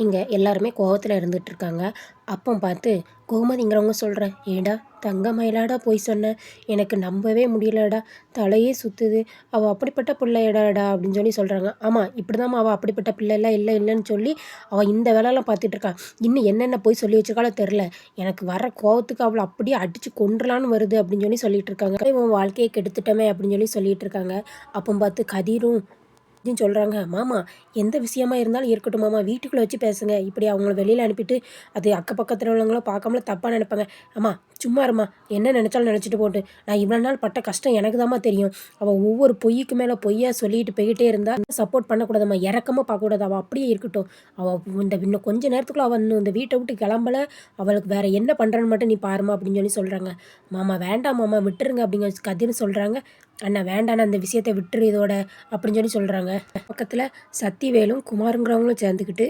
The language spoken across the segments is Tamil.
இங்கே எல்லாருமே கோவத்தில் இருந்துட்டு இருக்காங்க. அப்போ பார்த்து கோமதிங்கிறவங்க சொல்கிறேன், ஏடா தங்க மயிலாடா போய் சொன்னேன், எனக்கு நம்பவே முடியலடா, தலையே சுற்றுது, அவள் அப்படிப்பட்ட பிள்ளையடாடா அப்படின்னு சொல்லி சொல்கிறாங்க. ஆமாம், இப்படிதாம்மா அவள் அப்படிப்பட்ட பிள்ளைலாம் இல்லை இல்லைன்னு சொல்லி அவள் இந்த வேலைலாம் பார்த்துட்டு இருக்கா. இன்னும் என்னென்ன போய் சொல்லி வச்சிருக்காளோ தெரில, எனக்கு வர கோவத்துக்கு அவளை அப்படியே அடித்து கொன்றலான்னு வருது அப்படின்னு சொல்லி சொல்லிட்டு இருக்காங்க. இவன் வாழ்க்கையை கெடுத்துட்டோமே அப்படின்னு சொல்லி சொல்லிட்டு இருக்காங்க. அப்போ பார்த்து கதிரும் அப்படின்னு சொல்கிறாங்க, மாமா எந்த விஷயமா இருந்தாலும் இருக்கட்டும் மாமா, வீட்டுக்குள்ளே வச்சு பேசுங்க, இப்படி அவங்கள வெளியில் அனுப்பிட்டு அது அக்க பக்கத்தில் உள்ளவங்களும் பார்க்காமல தப்பாக நினைப்பாங்க. அம்மா சும்மா இருமா, என்ன நினச்சாலும் நினச்சிட்டு போட்டு, நான் இவ்வளோ நாள் பட்ட கஷ்டம் எனக்கு தாம்மா தெரியும். அவள் ஒவ்வொரு பொய்க்கு மேலே பொய்யா சொல்லிட்டு போய்கிட்டே இருந்தால் சப்போர்ட் பண்ணக்கூடாதம்மா, இறக்கமாக பார்க்கக்கூடாது, அவள் அப்படியே இருக்கட்டும். அவள் இன்னும் கொஞ்சம் நேரத்துக்குள்ள அவள் இன்னும் இந்த வீட்டை விட்டு கிளம்பலை, அவளுக்கு வேறு என்ன பண்ணுறன்னு மட்டும் நீ பாருமா அப்படின்னு சொல்லி சொல்கிறாங்க. மாமா வேண்டாம் மாமா விட்டுருங்க அப்படிங்க கதின்னு சொல்கிறாங்க. அண்ணா வேண்டாண்ணா அந்த விஷயத்தை விட்டுரு இதோட அப்படின்னு சொல்லி சொல்கிறாங்க. பக்கத்தில் சத்திவேலும் குமாருங்கிறவங்களும் சேர்ந்துக்கிட்டு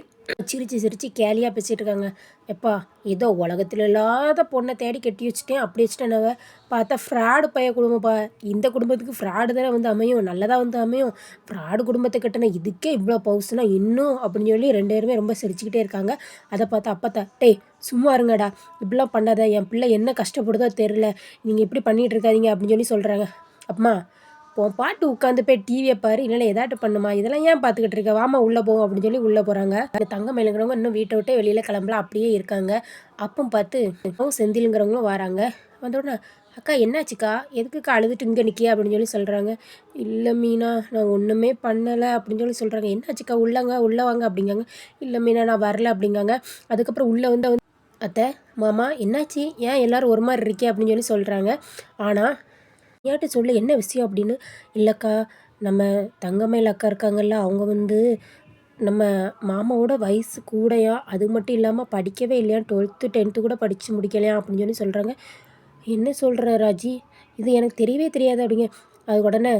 சிரித்து சிரித்து கேலியாக பேசிகிட்டு இருக்காங்க. எப்பா ஏதோ உலகத்தில் இல்லாத பொண்ணை தேடி கட்டி வச்சுட்டேன், அப்படி வச்சுட்டேனவ பார்த்தா ஃப்ராடு பைய குடும்பப்பா, இந்த குடும்பத்துக்கு ஃப்ராடு தானே வந்து அமையும், நல்லதாக வந்து அமையும், ஃப்ராடு குடும்பத்தை கட்டின இதுக்கே இவ்வளோ பவுசுனா இன்னும் அப்படின்னு சொல்லி 2 பேருமே ரொம்ப சிரிச்சுக்கிட்டே இருக்காங்க. அதை பார்த்தா அப்பத்தா, டேய் சும்மா இருங்கடா, இப்படிலாம் பண்ணாத, என் பிள்ளை என்ன கஷ்டப்படுதோ தெரில, நீங்கள் இப்படி பண்ணிகிட்டு இருக்காதீங்க அப்படின்னு சொல்லி சொல்கிறாங்க. அம்மா உன் பாட்டு உட்காந்து போய் டிவியை பாரு, இல்லைன்னா எதாட்டு பண்ணுமா, இதெல்லாம் ஏன் பார்த்துக்கிட்டு இருக்க, வாமா உள்ளே போவோம் அப்படின்னு சொல்லி உள்ளே போகிறாங்க. அந்த தங்க மயிலுங்கிறவங்க இன்னும் வீட்டை விட்டே வெளியில் கிளம்பலாம் அப்படியே இருக்காங்க. அப்போ பார்த்து செந்திலுங்கிறவங்களும் வராங்க. வந்தோடனே அக்கா என்னாச்சுக்கா, எதுக்குக்கா அழுதுட்டு இங்கே நிற்கியா அப்படின்னு சொல்லி சொல்கிறாங்க. இல்லை மீனா நான் ஒன்றுமே பண்ணலை அப்படின்னு சொல்லி சொல்கிறாங்க. என்னாச்சுக்கா உள்ளே வாங்க அப்படிங்காங்க. இல்லை மீனா நான் வரல அப்படிங்காங்க. அதுக்கப்புறம் உள்ளே வந்து அத்தை மாமா என்னாச்சு, ஏன் எல்லோரும் ஒரு மாதிரி இருக்கே அப்படின்னு சொல்லி சொல்கிறாங்க. ஆனால் ஏன்ட்டு சொல்லு என்ன விஷயம் அப்படின்னு. இல்லைக்கா நம்ம தங்கமயில் அக்கா இருக்காங்கல்ல, அவங்க வந்து நம்ம மாமாவோட வயசு கூடயா, அது மட்டும் இல்லாமல் படிக்கவே இல்லையா, 12th 10th கூட படித்து முடிக்கலையா அப்படின்னு சொல்லி சொல்கிறாங்க. என்ன சொல்கிற ராஜி, இது எனக்கு தெரியவே தெரியாது அப்படிங்க. அது உடனே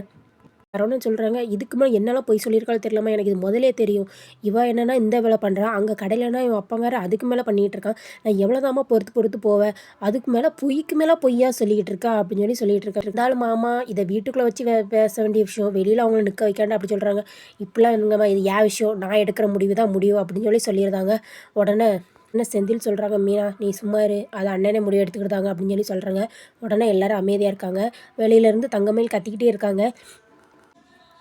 சரவணன் சொல்கிறாங்க, இதுக்கு மேலே என்னெல்லாம் பொய் சொல்லியிருக்காலும் தெரியலாமா, எனக்கு இது முதலே தெரியும், இவ என்னன்னா இந்த வேலை பண்ணுறான், அங்கே கடையிலனா இவன் அப்பா வேறு அதுக்கு மேலே பண்ணிகிட்டு இருக்கான், நான் எவ்வளோதாம்மா பொறுத்து பொறுத்து போவேன், அதுக்கு மேலே பொய்க்கு மேலே பொய்யா சொல்லிக்கிட்டு இருக்கா அப்படின்னு சொல்லி சொல்லிட்டு இருக்கா. இருந்தாலும் மாமா இதை வீட்டுக்குள்ளே வச்சு பேச வேண்டிய விஷயம், வெளியில் அவங்கள நிற்க வைக்காண்டா அப்படி சொல்கிறாங்க. இப்படிலாம் என்னங்கம்மா, இது ஏன் விஷயம், நான் எடுக்கிற முடிவு தான் முடிவு அப்படின்னு சொல்லி சொல்லியிருந்தாங்க. உடனே என்ன செந்தில் சொல்கிறாங்க, மீனா நீ சும்மா இரு, அது அண்ணனே முடிவு எடுத்துக்கிட்டாங்க அப்படின்னு சொல்லி சொல்கிறாங்க. உடனே எல்லாரும் அமைதியாக இருக்காங்க. வெளியிலேருந்து தங்கமயில் கத்திக்கிட்டே இருக்காங்க.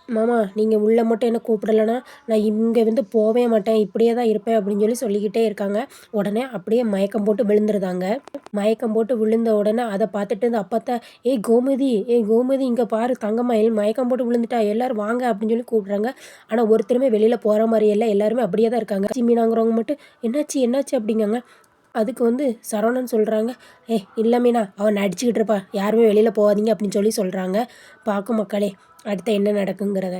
மாமா நீங்கள் உள்ளே மட்டும் என்ன கூப்பிடலைன்னா நான் இங்கே வந்து போகவே மாட்டேன், இப்படியே தான் இருப்பேன் அப்படின்னு சொல்லி சொல்லிக்கிட்டே இருக்காங்க. உடனே அப்படியே மயக்கம் போட்டு விழுந்துருதாங்க. மயக்கம் போட்டு விழுந்த உடனே அதை பார்த்துட்டு இந்த அப்பத்தா, ஏய் கோமதி, ஏய் கோமதி இங்கே பாரு தங்கமயில் மயக்கம் போட்டு விழுந்துட்டா, எல்லோரும் வாங்க அப்படின்னு சொல்லி கூப்பிட்றாங்க. ஆனால் ஒருத்தருமே வெளியில் போகிற மாதிரி இல்லை, எல்லாருமே அப்படியே தான் இருக்காங்க. மீனாங்கிறவங்க மட்டும் என்னாச்சு என்னாச்சு அப்படிங்காங்க. அதுக்கு வந்து சரவணன் சொல்கிறாங்க, இல்லை மீனா அவன் நடிச்சுக்கிட்டு இருப்பா, யாருமே வெளியில் போகாதீங்க அப்படின்னு சொல்லி சொல்கிறாங்க. பார்க்கும் மக்களே அடுத்து என்ன நடக்குங்கிறத.